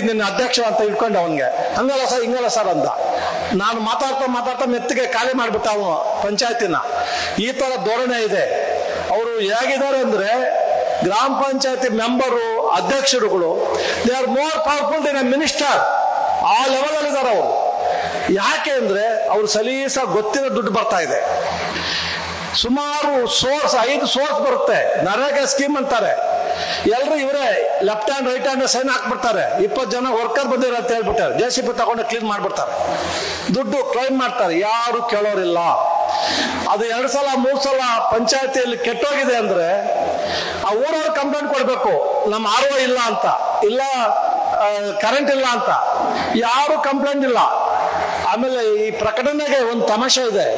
ನಿನ್ನ ಅಧ್ಯಕ್ಷ ಅಂತ ಇಟ್ಕೊಂಡು ಅವನ್ಗೆ ಹಂಗಲ್ಲ ಸರ್ ಹಿಂಗಲ್ಲ ಸರ್ ಅಂತ. ನಾನು ಮಾತಾಡ್ತಾ ಮೆತ್ತಿಗೆ ಖಾಲಿ ಮಾಡ್ಬಿಟ್ಟ ಅವನು ಪಂಚಾಯತಿನ. ಈ ತರ ಧೋರಣೆ ಇದೆ. ಅವರು ಹೇಗಿದ್ದಾರೆ ಅಂದ್ರೆ ಗ್ರಾಮ ಪಂಚಾಯತಿ ಮೆಂಬರು ಅಧ್ಯಕ್ಷರುಗಳು they are more powerful than a minister. ಆ ಲೆವೆಲ್ ಅಲ್ಲಿ ಇದ್ದಾರೆ ಅವರು. ಯಾಕೆ ಅಂದ್ರೆ ಅವ್ರು ಸಲೀಸ ಗೊತ್ತಿರೋ ದುಡ್ಡು ಬರ್ತಾ ಇದೆ. ಸುಮಾರು 5 ಸೋರ್ಸ್ ಬರುತ್ತೆ. ನರೇಗಾ ಸ್ಕೀಮ್ ಅಂತಾರೆ. ಎಲ್ರು ಇವರೇ left hand right hand sign ಹಾಕ್ಬಿಡ್ತಾರೆ. 20 ಜನ ವರ್ಕರ್ ಬಂದಿರೋ ಅಂತ ಹೇಳ್ಬಿಟ್ಟಾರೆ. JCB ತಗೊಂಡು ಕ್ಲೀನ್ ಮಾಡ್ಬಿಡ್ತಾರೆ. ದುಡ್ಡು ಕ್ಲೈಮ್ ಮಾಡ್ತಾರೆ. ಯಾರು ಕೇಳೋರಿಲ್ಲ. ಅದು 2 ಸಲ 3 ಸಲ ಪಂಚಾಯತಿಯಲ್ಲಿ ಕೆಟ್ಟೋಗಿದೆ ಅಂದ್ರೆ ಆ ಊರವ್ರು ಕಂಪ್ಲೇಂಟ್ ಕೊಡ್ಬೇಕು. ನಮ್ಮ RO ಇಲ್ಲ ಅಂತ, ಇಲ್ಲ ಕರೆಂಟ್ ಇಲ್ಲ ಅಂತ. ಯಾರು ಕಂಪ್ಲೇಂಟ್ ಇಲ್ಲ. ಆಮೇಲೆ ಈ ಪ್ರಕಟಣೆಗೆ ಒಂದು ತಮಾಷೆ ಇದೆ.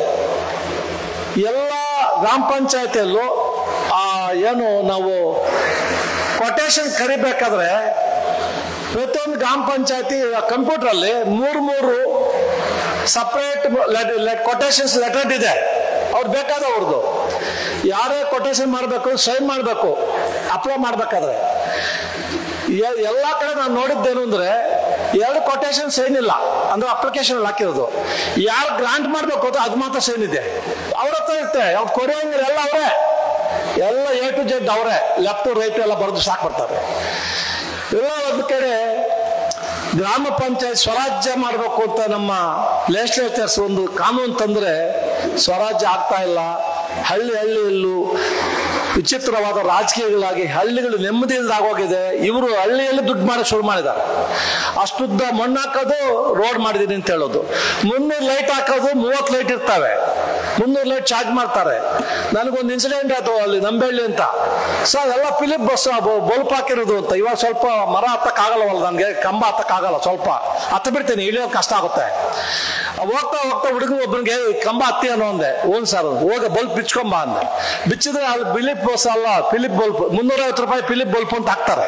ಎಲ್ಲ ಗ್ರಾಮ ಪಂಚಾಯತಿಯಲ್ಲೂ ಏನು ನಾವು ಕೊಟೇಶನ್ ಕರಿಬೇಕಾದ್ರೆ ಪ್ರತಿಯೊಂದು ಗ್ರಾಮ ಪಂಚಾಯತಿ ಕಂಪ್ಯೂಟರ್ ಅಲ್ಲಿ 3 ಸಪರೇಟ್ ಕೊಟೇಶನ್ಸ್ ಲೆಟರ್ ಇದೆ. ಅವ್ರು ಬೇಕಾದವ್ರದ್ದು ಯಾರೇ ಕೊಟೇಶನ್ ಮಾಡಬೇಕು, ಸೈನ್ ಮಾಡಬೇಕು, ಅಪ್ಲೈ ಮಾಡ್ಬೇಕಾದ್ರೆ. ಎಲ್ಲಾ ಕಡೆ ನಾನು ನೋಡಿದ್ದೇನು ಅಂದ್ರೆ 2 ಕೊಟೇಶನ್ ಸೈನ್ ಇಲ್ಲ ಅಂದ್ರೆ ಅಪ್ಲಿಕೇಶನ್ ಹಾಕಿರೋದು. ಯಾರು ಗ್ರಾಂಟ್ ಮಾಡ್ಬೇಕು ಅದು ಮಾತ್ರ ಸೈನ್ ಇದೆ. ಅವ್ರ ಹತ್ರ ಇರುತ್ತೆ. ಅವ್ರು ಕೊರಿಯಂಗ್ರೆ ಎಲ್ಲ ಅವರೇ, ಎಲ್ಲ A to Z ಅವರೇ, ಲೆಫ್ಟ್ ರೈಟ್ ಎಲ್ಲ ಬರೆದು ಸಾಕು ಬರ್ತಾರೆ. ಎಲ್ಲ ಒಂದು ಕಡೆ ಗ್ರಾಮ ಪಂಚಾಯತ್ ಸ್ವರಾಜ್ಯ ಮಾಡಬೇಕು ಅಂತ ನಮ್ಮ ಲೆಜಿಸ್ಲೇಚರ್ಸ್ ಒಂದು ಕಾನೂನು ತಂದ್ರೆ ಸ್ವರಾಜ್ಯ ಆಗ್ತಾ ಇಲ್ಲ. ಹಳ್ಳಿಯಲ್ಲೂ ವಿಚಿತ್ರವಾದ ರಾಜಕೀಯಗಳಾಗಿ ಹಳ್ಳಿಗಳು ನೆಮ್ಮದಿ ಇಲ್ಲದಾಗೋಗಿದೆ. ಇವರು ಹಳ್ಳಿಯಲ್ಲಿ ದುಡ್ಡು ಮಾಡಿ ಶುರು ಮಾಡಿದ್ದಾರೆ. ಅಷ್ಟುದ್ದ ಮಣ್ಣು ಹಾಕೋದು ರೋಡ್ ಮಾಡಿದೀನಿ ಅಂತ ಹೇಳೋದು. 300 ಲೈಟ್ ಹಾಕೋದು 30 ಲೈಟ್ ಇರ್ತವೆ. 300 ಲೈಟ್ ಚಾರ್ಜ್ ಮಾಡ್ತಾರೆ. ನನಗೊಂದು ಇನ್ಸಿಡೆಂಟ್ ಆಯ್ತು ಅಲ್ಲಿ ನಂಬೆಳ್ಳಿ ಅಂತ. ಸರ್ ಎಲ್ಲ ಫಿಲಿಪ್ ಬಸ್ ಬಲ್ಪ್ ಹಾಕಿರೋದು ಅಂತ. ಇವಾಗ ಸ್ವಲ್ಪ ಮರ ಹತ್ತಕ್ಕಾಗಲ್ಲವಲ್ಲ ನನಗೆ, ಕಂಬ ಹತ್ತಕ್ಕಾಗಲ್ಲ. ಸ್ವಲ್ಪ ಹತ್ತ ಬಿಡ್ತೀನಿ, ಇಳಿಯೋದು ಕಷ್ಟ ಆಗುತ್ತೆ. ಹೋಗ್ತಾ ಹುಡುಗ ಒಬ್ಬನಿಗೆ ಕಂಬ ಹತ್ತಿ ಅನ್ನೋ ಅಂದೆ. ಓನ್ ಸರ್ ಹೋಗ ಬಲ್ಪ್ ಬಿಚ್ಕೊಂಬ ಅಂದೆ. ಬಿಚ್ಚಿದ್ರೆ ಅಲ್ಲಿ ಫಿಲಿಪ್ ಬಸ್ ಅಲ್ಲ, ಫಿಲಿಪ್ ಬಲ್ಪ್ 350 ರೂಪಾಯಿ ಫಿಲಿಪ್ ಬಲ್ಪ್ ಅಂತ ಹಾಕ್ತಾರೆ.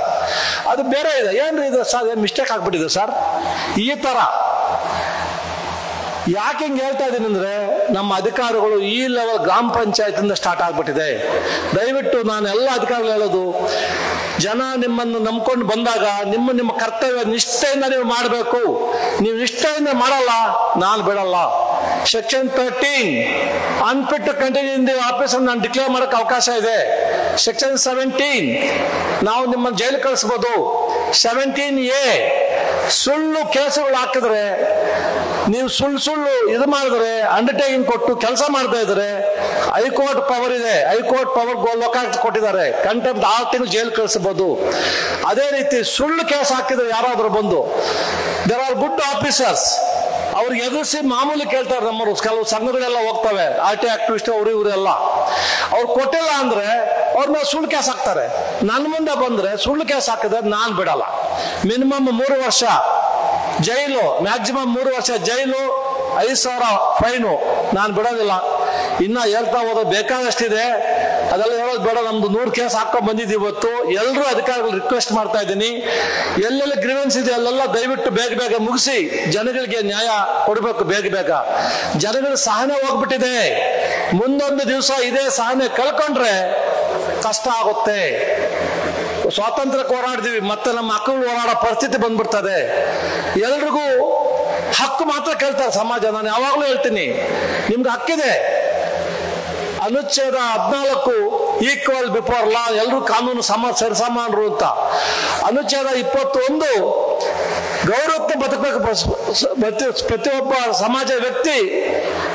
ಅದು ಬೇರೆ ಇದೆ. ಏನ್ರಿ ಇದು ಸರ್, ಮಿಸ್ಟೇಕ್ ಆಗ್ಬಿಟ್ಟಿದೆ ಸರ್. ಈ ತರ ಯಾಕೆ ಹಿಂಗೆ ಹೇಳ್ತಾ ಇದ್ದೀನಿ ಅಂದ್ರೆ ನಮ್ಮ ಅಧಿಕಾರಿಗಳು ಈ ಲೆವೆಲ್ ಗ್ರಾಮ ಪಂಚಾಯತಿಂದ ಸ್ಟಾರ್ಟ್ ಆಗ್ಬಿಟ್ಟಿದೆ. ದಯವಿಟ್ಟು ನಾನು ಎಲ್ಲ ಅಧಿಕಾರಿಗಳು ಹೇಳೋದು, ಜನ ನಿಮ್ಮನ್ನು ನಂಬ್ಕೊಂಡು ಬಂದಾಗ ನಿಮ್ಮ ಕರ್ತವ್ಯ ನಿಷ್ಠೆಯಿಂದ ನೀವು ಮಾಡಬೇಕು. ನೀವು ನಿಷ್ಠೆಯಿಂದ ಮಾಡಲ್ಲ, ನಾನು ಬಿಡಲ್ಲ. Section 13 unfit to continue in the office ನಾನು ಡಿಕ್ಲೇರ್ ಮಾಡಕ್ಕೆ ಅವಕಾಶ ಇದೆ. ಸೆಕ್ಷನ್ 17 ನಾವು ನಿಮ್ಮನ್ನು ಜೈಲು ಕಳಿಸ್ಬೋದು. 17A ಸುಳ್ಳು ಕೇಸುಗಳು ಹಾಕಿದ್ರೆ, ನೀವು ಸುಳ್ಳು ಇದು ಮಾಡಿದ್ರೆ, ಅಂಡರ್ಟೇಕಿಂಗ್ ಕೊಟ್ಟು ಕೆಲಸ ಮಾಡ್ತಾ ಇದ್ರೆ ಹೈಕೋರ್ಟ್ ಪವರ್ ಇದೆ. ಹೈಕೋರ್ಟ್ ಪವರ್ ಲೋಕಾಯುಕ್ತ ಕೊಟ್ಟಿದ್ದಾರೆ. ಕಂಟೆಂಪ್ಟ್ 6 ತಿಂಗಳು ಜೈಲು ಕಳಿಸಬಹುದು. ಅದೇ ರೀತಿ ಸುಳ್ಳು ಕೇಸ್ ಹಾಕಿದ್ರೆ ಯಾರಾದ್ರೂ ಬಂದು, ದೇರ್ ಆರ್ ಗುಡ್ ಆಫೀಸರ್ಸ್, ಅವ್ರಿಗೆ ಎದುರಿಸಿ ಮಾಮೂಲಿ ಕೇಳ್ತಾರೆ. ನಮ್ಮರು ಕೆಲವು ಸಂಘಗಳೆಲ್ಲ ಹೋಗ್ತವೆ, RT ಆಕ್ಟಿವಿಸ್ಟ್ ಅವರು ಇವರೆಲ್ಲ. ಅವ್ರು ಕೊಟ್ಟಿಲ್ಲ ಅಂದ್ರೆ ಅವ್ರ ಮೇಲೆ ಸುಳ್ಳು ಕೇಸ್ ಹಾಕ್ತಾರೆ. ನನ್ನ ಮುಂದೆ ಬಂದ್ರೆ ಸುಳ್ಳು ಕೇಸ್ ಹಾಕಿದ್ರೆ ನಾನು ಬಿಡಲ್ಲ. ಮಿನಿಮಮ್ 3 ವರ್ಷ ಜೈಲು, ಮ್ಯಾಕ್ಸಿಮಮ್ 3 ವರ್ಷ ಜೈಲು, 5,000 ಫೈನು. ನಾನು ಬಿಡೋದಿಲ್ಲ. ಇನ್ನ ಹೇಳ್ತಾ ಹೋದ ಬೇಕಾದಷ್ಟಿದೆ. ಅದೆಲ್ಲ ಹೇಳೋದು ಬೇಡ. ನಮ್ದು 100 ಕೇಸ್ ಹಾಕೊಂಡ್ ಬಂದಿದ್ದೀವಿ ಇವತ್ತು. ಎಲ್ಲರೂ ಅಧಿಕಾರಿಗಳು ರಿಕ್ವೆಸ್ಟ್ ಮಾಡ್ತಾ ಇದ್ದೀನಿ, ಎಲ್ಲೆಲ್ಲ ಗ್ರೀವೆನ್ಸ್ ಇದೆ ಅಲ್ಲೆಲ್ಲ ದಯವಿಟ್ಟು ಬೇಗ ಮುಗಿಸಿ ಜನಗಳಿಗೆ ನ್ಯಾಯ ಕೊಡಬೇಕು. ಬೇಗ ಜನಗಳ ಸಹನೆ ಹೋಗ್ಬಿಟ್ಟಿದೆ. ಮುಂದೊಂದು ದಿವಸ ಇದೇ ಸಹನೆ ಕಳ್ಕೊಂಡ್ರೆ ಕಷ್ಟ ಆಗುತ್ತೆ. ಸ್ವಾತಂತ್ರ್ಯಕ್ಕೆ ಹೋರಾಡಿದೀವಿ, ಮತ್ತೆ ನಮ್ಮ ಮಕ್ಕಳು ಹೋರಾಡೋ ಪರಿಸ್ಥಿತಿ ಬಂದ್ಬಿಡ್ತದೆ. ಎಲ್ರಿಗೂ ಹಕ್ಕು ಮಾತ್ರ ಕೇಳ್ತಾರೆ ಸಮಾಜ. ನಾನು ಯಾವಾಗ್ಲೂ ಹೇಳ್ತೀನಿ, ನಿಮ್ಗೆ ಹಕ್ಕಿದೆ. ಅನುಚ್ಛೇದ 14 ಈಕ್ವಲ್ ಬಿಫೋರ್ ಲಾ, ಎಲ್ಲರೂ ಕಾನೂನು ಸರಿಸಮಾನರು ಅಂತ. ಅನುಚ್ಛೇದ 21 ಗೌರವಕ್ಕೆ ಬದುಕಬೇಕು ಪ್ರತಿಯೊಬ್ಬ ಸಮಾಜ ವ್ಯಕ್ತಿ,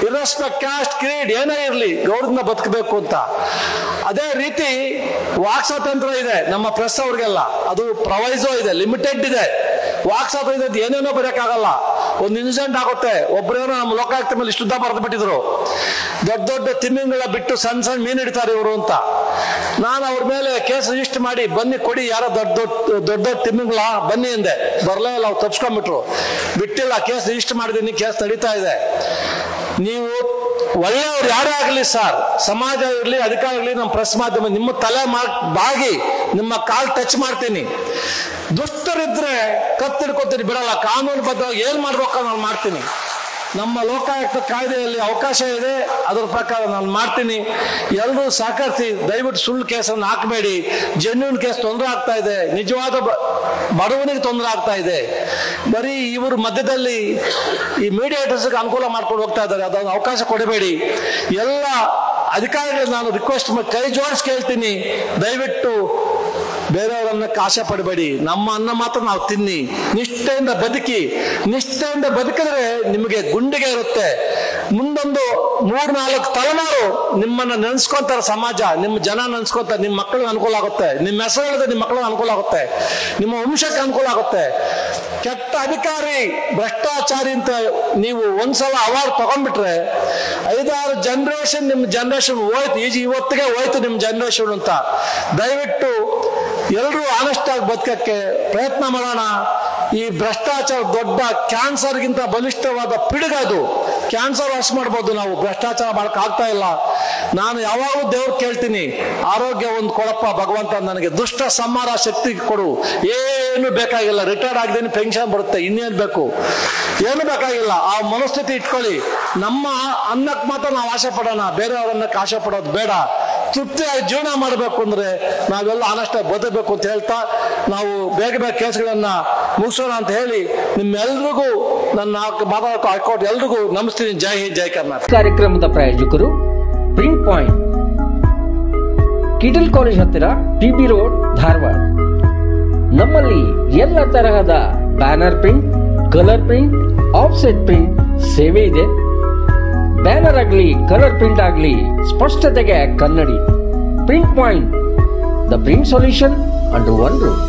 ಇರ್ರೆಸ್ಪೆಕ್ಟ್ ಕ್ಯಾಸ್ಟ್ ಕ್ರೀಡ್ ಏನೇ ಇರಲಿ ಗೌರವದಿಂದ ಬದುಕಬೇಕು ಅಂತ. ಅದೇ ರೀತಿ ವಾಕ್ ಸ್ವಾತಂತ್ರ್ಯ ಇದೆ ನಮ್ಮ ಪ್ರೆಸ್ ಅವ್ರಿಗೆಲ್ಲ. ಅದು ಪ್ರೊವೈಸೋ ಇದೆ, ಲಿಮಿಟೆಡ್ ಇದೆ. ವಾಕ್ ಸ್ವಾತಂತ್ರ್ಯ ಇದೆ, ಏನೇನೋ ಬರೆಯಕ್ಕಾಗಲ್ಲ. ಒಂದು ಇನ್ಸಿಡೆಂಟ್ ಆಗುತ್ತೆ. ಒಬ್ಬರೇನೋ ನಮ್ಮ ಲೋಕಾಯುಕ್ತ ಮೇಲೆ ಇಷ್ಟುದ್ದ ಬರೆದು ಬಿಟ್ಟಿದ್ರು, ದೊಡ್ಡ ತಿಮ್ಮಿಂಗಳ ಬಿಟ್ಟು ಸಣ್ಣ ಮೀನು ಹಿಡಿತಾರೆ ಇವರು ಅಂತ. ನಾನು ಅವ್ರ ಮೇಲೆ ಕೇಸ್ ರಿಜಿಸ್ಟರ್ ಮಾಡಿ, ಬನ್ನಿ ಕೊಡಿ ಯಾರೋ ದೊಡ್ಡ ತಿಮ್ಮಿಂಗಳ ಬನ್ನಿ ಎಂದೆ. ಬರಲೇ ಇಲ್ಲ, ಅವ್ರು ತಪ್ಸ್ಕೊಂಡ್ಬಿಟ್ರು. ಬಿಟ್ಟಿಲ್ಲ, ಕೇಸ್ ರಿಜಿಸ್ಟರ್ ಮಾಡಿದೀನಿ, ಕೇಸ್ ನಡೀತಾ ಇದೆ. ನೀವು ಒಳ್ಳೆಯವ್ರು ಯಾರೇ ಆಗಲಿ ಸರ್, ಸಮಾಜ ಇರಲಿ, ಅಧಿಕಾರ ಇರಲಿ, ನಮ್ಮ ಪ್ರೆಸ್ ಮಾಧ್ಯಮ, ನಿಮ್ಮ ತಲೆ ಬಾಗಿ ನಿಮ್ಮ ಕಾಲ್ ಟಚ್ ಮಾಡ್ತೀನಿ. ದುಷ್ಟರಿದ್ರೆ ಕತ್ತಿಡ್ಕೊತೀನಿ, ಬಿಡಲ್ಲ. ಕಾನೂನು ಬದ್ಧವಾಗಿ ಏನ್ ಮಾಡ್ಬೇಕು ನಾನು ಮಾಡ್ತೀನಿ. ನಮ್ಮ ಲೋಕಾಯುಕ್ತ ಕಾಯ್ದೆಯಲ್ಲಿ ಅವಕಾಶ ಇದೆ, ಅದರ ಪ್ರಕಾರ ನಾನು ಮಾಡ್ತೀನಿ. ಎಲ್ಲರೂ ಸಹಕರಿಸಿ. ದಯವಿಟ್ಟು ಸುಳ್ಳು ಕೇಸನ್ನು ಹಾಕಬೇಡಿ. ಜೆನ್ಯೂನ್ ಕೇಸ್ ತೊಂದರೆ ಆಗ್ತಾ ಇದೆ, ನಿಜವಾದ ಬಡವನಿಗೆ ತೊಂದರೆ ಆಗ್ತಾ ಇದೆ. ಬರೀ ಇವರು ಮಧ್ಯದಲ್ಲಿ ಈ ಮೀಡಿಯೇಟರ್ಸ್ಗೆ ಅನುಕೂಲ ಮಾಡ್ಕೊಂಡು ಹೋಗ್ತಾ ಇದ್ದಾರೆ, ಅದೊಂದು ಅವಕಾಶ ಕೊಡಬೇಡಿ. ಎಲ್ಲ ಅಧಿಕಾರಿಗಳು ನಾನು ರಿಕ್ವೆಸ್ಟ್ ಮಾಡಿ ಕೈ ಜೋಡಿಸಿ ಕೇಳ್ತೀನಿ, ದಯವಿಟ್ಟು ಬೇರೆಯವರನ್ನ ಆಶೆ ಪಡಬೇಡಿ. ನಮ್ಮ ಅನ್ನ ಮಾತ್ರ ನಾವು ತಿನ್ನಿ, ನಿಷ್ಠೆಯಿಂದ ಬದುಕಿ. ನಿಷ್ಠೆಯಿಂದ ಬದುಕಿದ್ರೆ ನಿಮಗೆ ಗುಂಡಿಗೆ ಇರುತ್ತೆ. ಮುಂದೊಂದು 3-4 ತಲೆಮಾರು ನಿಮ್ಮನ್ನ ನೆನೆಸ್ಕೊಂತಾರೆ, ಸಮಾಜ ನಿಮ್ಮ ಜನ ನೆನೆಸ್ಕೊಂತಾರೆ. ನಿಮ್ಮ ಮಕ್ಕಳಿಗೆ ಅನುಕೂಲ ಆಗುತ್ತೆ, ನಿಮ್ಮ ಹೆಸರು ಹೇಳಿದ್ರೆ ನಿಮ್ಮ ಮಕ್ಕಳಿಗೆ ಅನುಕೂಲ ಆಗುತ್ತೆ, ನಿಮ್ಮ ವಂಶಕ್ಕೆ ಅನುಕೂಲ ಆಗುತ್ತೆ. ಕೆಟ್ಟ ಅಧಿಕಾರಿ, ಭ್ರಷ್ಟಾಚಾರಿ ಅಂತ ನೀವು ಒಂದ್ಸಲ ಅವಾರ್ಡ್ ತಗೊಂಡ್ಬಿಟ್ರೆ 5-6 ಜನರೇಷನ್ ನಿಮ್ಮ ಜನರೇಷನ್ ಹೋಯ್ತು. ಇವತ್ತಿಗೆ ಹೋಯ್ತು ನಿಮ್ಮ ಜನರೇಷನ್ ಅಂತ. ದಯವಿಟ್ಟು ಎಲ್ಲರೂ ಆನೆಸ್ಟ್ ಆಗಿ ಬದುಕಕ್ಕೆ ಪ್ರಯತ್ನ ಮಾಡೋಣ. ಈ ಭ್ರಷ್ಟಾಚಾರ ದೊಡ್ಡ ಕ್ಯಾನ್ಸರ್ಗಿಂತ ಬಲಿಷ್ಠವಾದ ಪಿಡುಗದು. ಕ್ಯಾನ್ಸರ್ ವಾಶ್ ಮಾಡ್ಬೋದು ನಾವು, ಭ್ರಷ್ಟಾಚಾರ ಮಾಡಕ್ ಆಗ್ತಾ ಇಲ್ಲ. ನಾನು ಯಾವಾಗಲೂ ದೇವ್ರು ಕೇಳ್ತೀನಿ, ಆರೋಗ್ಯ ಒಂದು ಕೊಡಪ್ಪ ಭಗವಂತ, ನನಗೆ ದುಷ್ಟ ಸಂಹಾರ ಶಕ್ತಿ ಕೊಡು. ಏನು ಬೇಕಾಗಿಲ್ಲ, ರಿಟೈರ್ಡ್ ಆಗಿದ್ದೀನಿ, ಪೆನ್ಷನ್ ಬರುತ್ತೆ, ಇನ್ನೇನು ಬೇಕು? ಏನು ಬೇಕಾಗಿಲ್ಲ. ಆ ಮನಸ್ಥಿತಿ ಇಟ್ಕೊಳ್ಳಿ. ನಮ್ಮ ಅನ್ನಕ್ಕೆ ಮಾತ್ರ ನಾವು ಆಸೆ ಪಡೋಣ, ಬೇರೆಯವರನ್ನಕ್ಕೆ ಆಸೆ ಪಡೋದು ಬೇಡ. ತೃಪ್ತಿಯಾಗಿ ಜೀವನ ಮಾಡಬೇಕು ಅಂದ್ರೆ ನಾವೆಲ್ಲ ಆನೆಸ್ಟಾಗಿ ಬದುಕಬೇಕು ಅಂತ ಹೇಳ್ತಾ ನಾವು ಬೇಗ ಬೇಗ ಕೇಸ್ಗಳನ್ನ ಮುಗಿಸೋಣ ಅಂತ ಹೇಳಿ ನಿಮ್ಮೆಲ್ರಿಗೂ ನನ್ನ ಮಾತಾಡೋಕೆ ಹಾಕೊಟ್ಟು ಎಲ್ರಿಗೂ ನಮಸ್ತೀನಿ. ಜೈ ಹಿಂದ್, ಜೈ ಕರ್ನಾಟಕ. ಕಾರ್ಯಕ್ರಮದ ಪ್ರಾಯೋಜಕರು ಪ್ರಿಂಟ್ ಪಾಯಿಂಟ್, ಕಿಟಲ್ ಕಾಲೇಜ್ ಹತ್ತಿರ, TB ರೋಡ್, ಧಾರವಾಡ. ನಮ್ಮಲ್ಲಿ ಎಲ್ಲ ತರಹದ banner print, colour print, offset print ಸೇವೆ ಇದೆ. ಬ್ಯಾನರ್ ಆಗಲಿ, ಕಲರ್ ಪ್ರಿಂಟ್ ಆಗಲಿ, ಸ್ಪಷ್ಟತೆಗೆ ಕನ್ನಡಿ. Print point, the print solution under one roof.